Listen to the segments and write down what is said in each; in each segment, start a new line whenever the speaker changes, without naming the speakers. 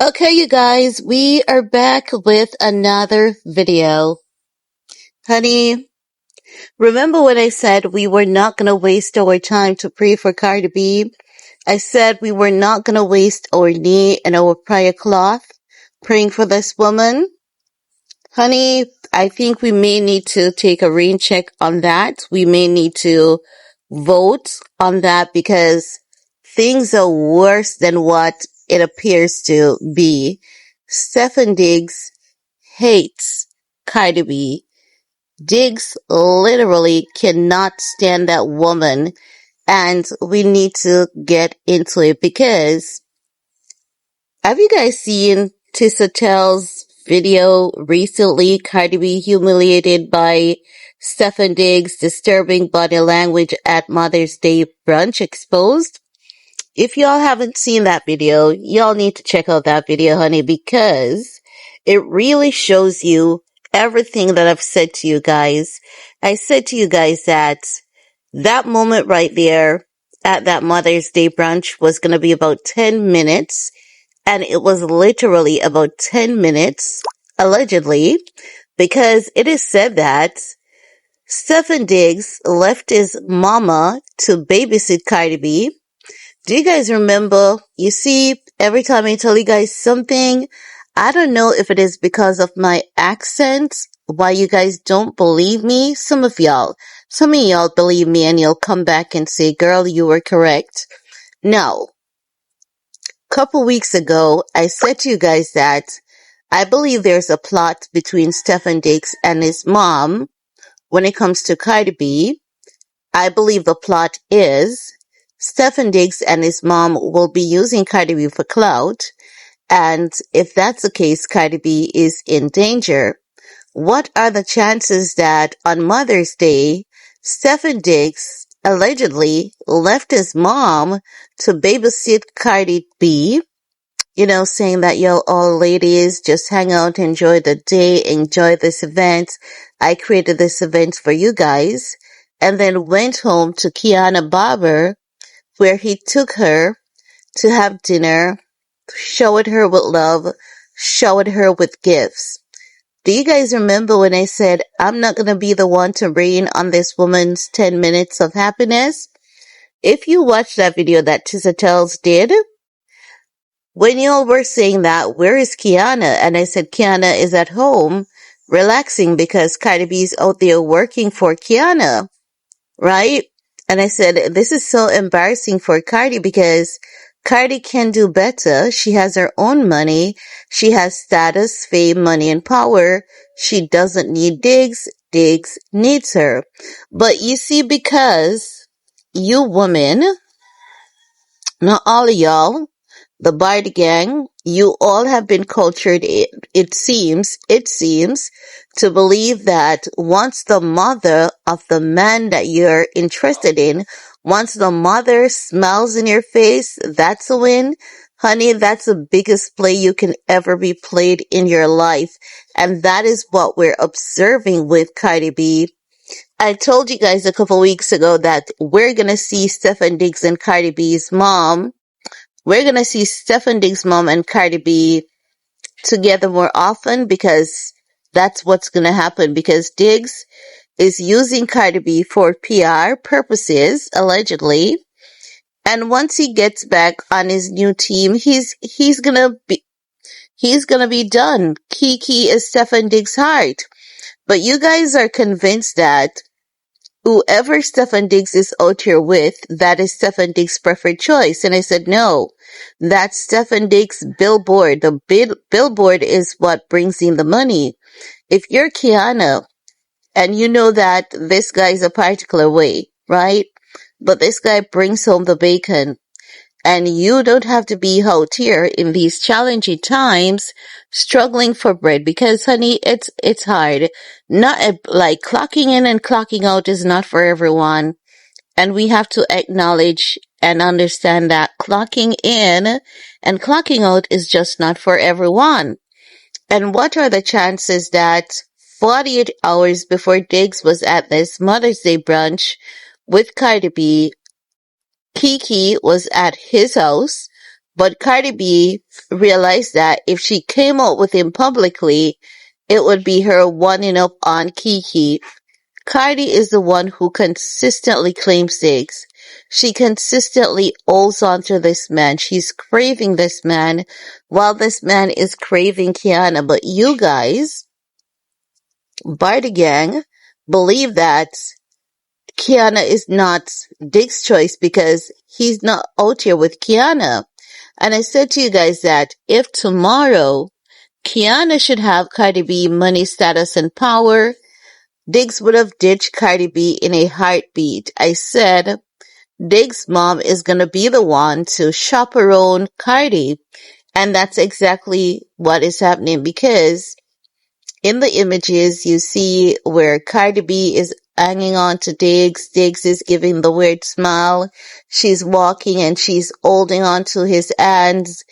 Okay, you guys, we are back with another video. Honey, remember when I said we were not going to waste our time to pray for Cardi B? I said we were not going to waste our knee and our prayer cloth praying for this woman. Honey, I think we may need to take a rain check on that. We may need to vote on that because things are worse than what it appears to be. Stefon Diggs hates Cardi B. Diggs literally cannot stand that woman, and we need to get into it because have you guys seen Tissatel's video recently? Cardi B humiliated by Stefon Diggs, disturbing body language at Mother's Day brunch exposed. If y'all haven't seen that video, y'all need to check out that video, honey, because it really shows you everything that I've said to you guys. I said to you guys that that moment right there at that Mother's Day brunch was going to be about 10 minutes. And it was literally about 10 minutes, allegedly, because it is said that Stefon Diggs left his mama to babysit Cardi B. Do you guys remember? You see, every time I tell you guys something, I don't know if it is because of my accent, why you guys don't believe me. Some of y'all believe me and you'll come back and say, girl, you were correct. No. Couple weeks ago, I said to you guys that I believe there's a plot between Stefon Diggs and his mom when it comes to Cardi B. I believe the plot is Stefon Diggs and his mom will be using Cardi B for clout, and if that's the case, Cardi B is in danger. What are the chances that on Mother's Day, Stefon Diggs allegedly left his mom to babysit Cardi B, saying that, yo, all ladies, just hang out, enjoy the day, enjoy this event. I created this event for you guys. And then went home to Kiana Barber, where he took her to have dinner, showered her with love, showered her with gifts. Do you guys remember when I said, I'm not going to be the one to rain on this woman's 10 minutes of happiness? If you watched that video that Tissatel's did, when y'all were saying that, where is Kiana? And I said, Kiana is at home relaxing because Cardi B's out there working for Kiana, right? And I said, this is so embarrassing for Cardi because Cardi can do better. She has her own money. She has status, fame, money, and power. She doesn't need Diggs. Diggs needs her. But you see, because you women, not all of y'all, the Bardi gang, you all have been cultured, it seems, to believe that once the mother of the man that you're interested in, once the mother smiles in your face, that's a win. Honey, that's the biggest play you can ever be played in your life. And that is what we're observing with Cardi B. I told you guys a couple weeks ago that we're going to see Stefon Diggs and Cardi B's mom. We're going to see Stefon Diggs' mom and Cardi B together more often because that's what's going to happen, because Diggs is using Cardi B for PR purposes, allegedly. And once he gets back on his new team, he's going to be done. Keke is Stefon Diggs' heart. But you guys are convinced that whoever Stefon Diggs is out here with, that is Stefon Diggs' preferred choice. And I said, no, that's Stefon Diggs' billboard. The billboard is what brings in the money. If you're Kiana and you know that this guy's a particular way, right? But this guy brings home the bacon, and you don't have to be out here in these challenging times struggling for bread, because honey, it's hard. Not like clocking in and clocking out is not for everyone. And we have to acknowledge and understand that clocking in and clocking out is just not for everyone. And what are the chances that 48 hours before Diggs was at this Mother's Day brunch with Cardi B, Keke was at his house But Cardi B realized that if she came out with him publicly, it would be her one up on Keke. Cardi is the one who consistently claims Diggs. She consistently holds on to this man. She's craving this man while this man is craving Kiana. But you guys, Barty Gang, believe that Kiana is not Diggs' choice because he's not out here with Kiana. And I said to you guys that if tomorrow Kiana should have Cardi B money, status, and power, Diggs would have ditched Cardi B in a heartbeat. I said Diggs' mom is gonna be the one to chaperone Cardi. And that's exactly what is happening because in the images you see where Cardi B is hanging on to Diggs. Diggs is giving the weird smile. She's walking and she's holding on to his hands.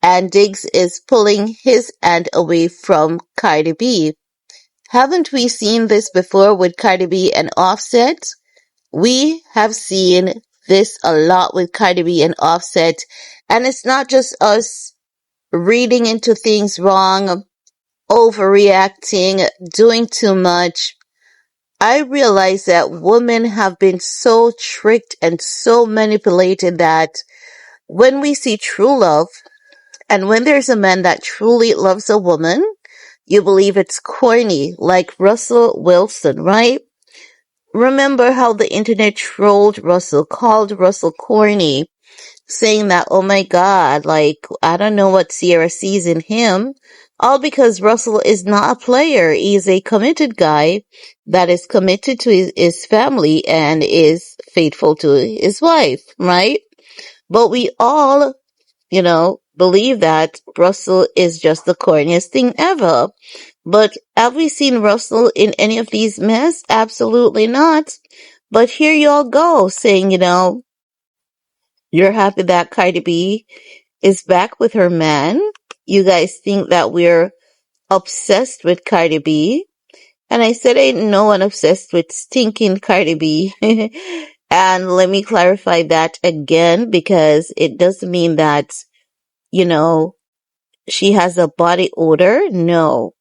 And Diggs is pulling his hand away from Cardi B. Haven't we seen this before with Cardi B and Offset? We have seen this a lot with Cardi B and Offset. And it's not just us reading into things wrong, overreacting, doing too much. I realize that women have been so tricked and so manipulated that when we see true love, and when there's a man that truly loves a woman, you believe it's corny, like Russell Wilson, right? Remember how the internet trolled Russell, called Russell corny, saying that, oh my God, like, I don't know what Sierra sees in him, all because Russell is not a player. He's a committed guy that is committed to his family and is faithful to his wife, right? But we all, believe that Russell is just the corniest thing ever. But have we seen Russell in any of these mess? Absolutely not. But here y'all go saying, you're happy that Cardi B is back with her man. You guys think that we're obsessed with Cardi B. And I said ain't no one obsessed with stinking Cardi B. And let me clarify that again because it doesn't mean that, she has a body odor. No.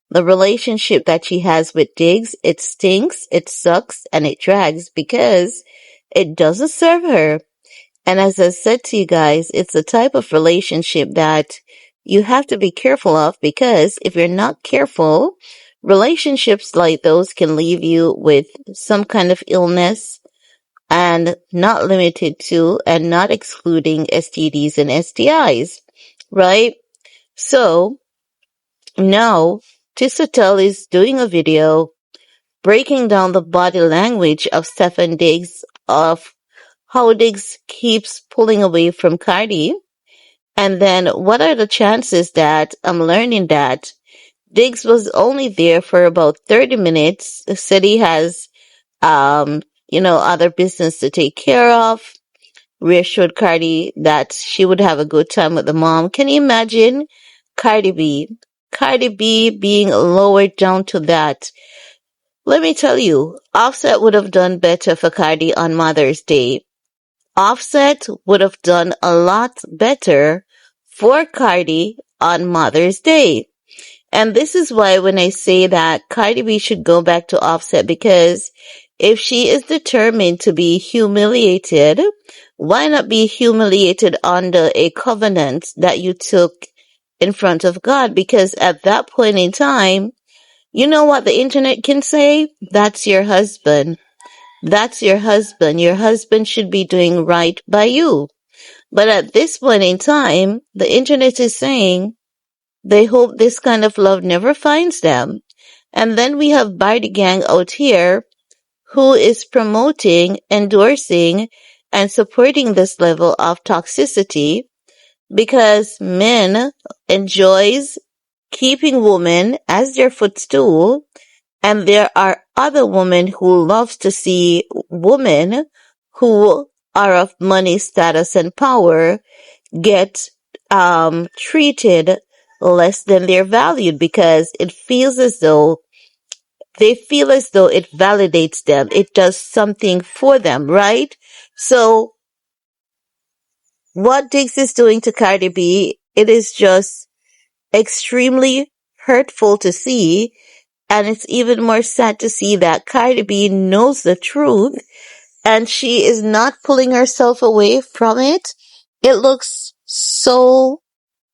The relationship that she has with Diggs, it stinks, it sucks, and it drags because it doesn't serve her. And as I said to you guys, it's a type of relationship that you have to be careful of because if you're not careful, relationships like those can leave you with some kind of illness and not limited to and not excluding STDs and STIs, right? So now Tisatel is doing a video breaking down the body language of Stefon Diggs of how Diggs keeps pulling away from Cardi. And then what are the chances that I'm learning that Diggs was only there for about 30 minutes, said he has, other business to take care of, reassured Cardi that she would have a good time with the mom. Can you imagine Cardi B? Cardi B being lowered down to that. Let me tell you, Offset would have done better for Cardi on Mother's Day. Offset would have done a lot better for Cardi on Mother's Day. And this is why when I say that Cardi B should go back to Offset, because if she is determined to be humiliated, why not be humiliated under a covenant that you took in front of God? Because at that point in time, you know what the internet can say? That's your husband. That's your husband. Your husband should be doing right by you. But at this point in time, the internet is saying they hope this kind of love never finds them. And then we have Barty Gang out here who is promoting, endorsing, and supporting this level of toxicity because men enjoys keeping women as their footstool. And there are other women who loves to see women who are of money, status, and power get treated less than they're valued because it feels as though they feel as though it validates them. It does something for them, right? So what Diggs is doing to Cardi B, it is just extremely hurtful to see. And it's even more sad to see that Cardi B knows the truth and she is not pulling herself away from it. It looks so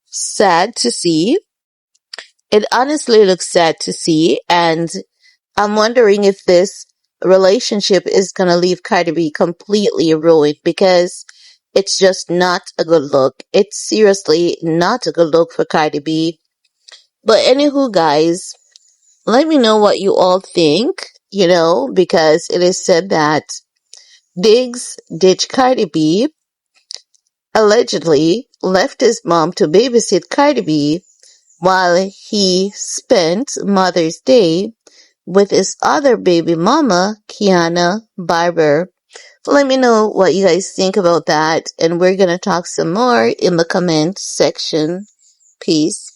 sad to see. It honestly looks sad to see. And I'm wondering if this relationship is going to leave Cardi B completely ruined because it's just not a good look. It's seriously not a good look for Cardi B. But anywho, guys, let me know what you all think, because it is said that Diggs ditched Cardi B, allegedly left his mom to babysit Cardi B while he spent Mother's Day with his other baby mama, Kiana Barber. Let me know what you guys think about that, and we're gonna talk some more in the comment section. Peace.